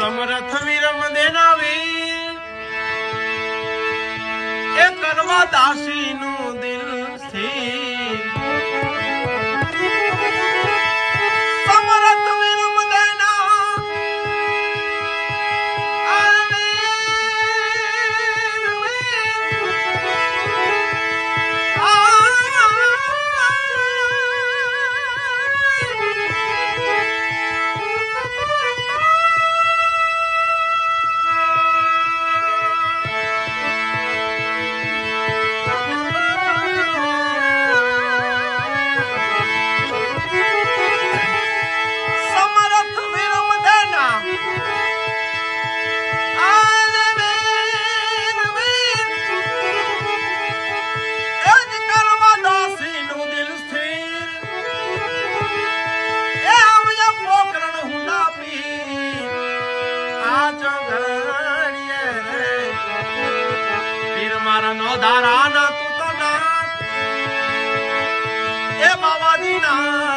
સમરથ વીર મંદેના વીર એ કરવા દાસી નું દિલ સ્થિર સમરથ વીર મંદેના મારા નો ધારા ના તું તો ના એ બાવાજી ના